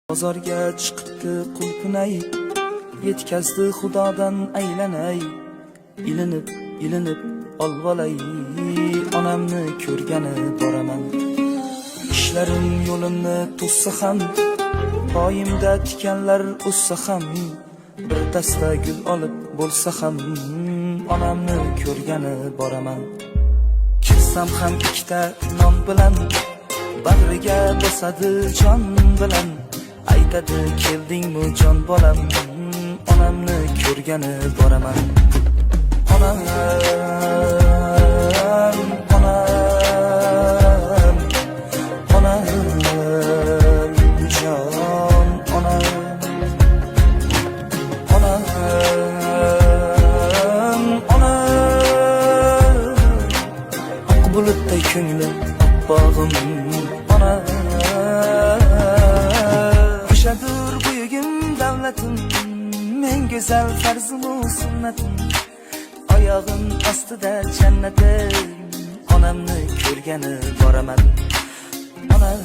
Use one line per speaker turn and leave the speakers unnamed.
Bozorga chiqibdi qulpunay, yetkazdi xudodan aylanay. Ilinib olvolay, onamni ko'rgani boraman. Ishlarim yo'limni to'ssa ham, poyimda tikanlar o'ssa ham, bir dasta gul olib bo'lsa ham, onamni ko'rgani boraman. Kirsam ham ikkita non bilan, bag'riga bosadi jon bilan. Aytadi keldingmi jon bolam, onamni ko'rgani boraman. Onam, jon, onam, oq bulutday ko'nglim, oppog'im, onam. Kuşadır buyugim davlatim, men güzel farzimu sunnatim. Ayağın astida jannatim, onamni ko'rgani boraman. Onam.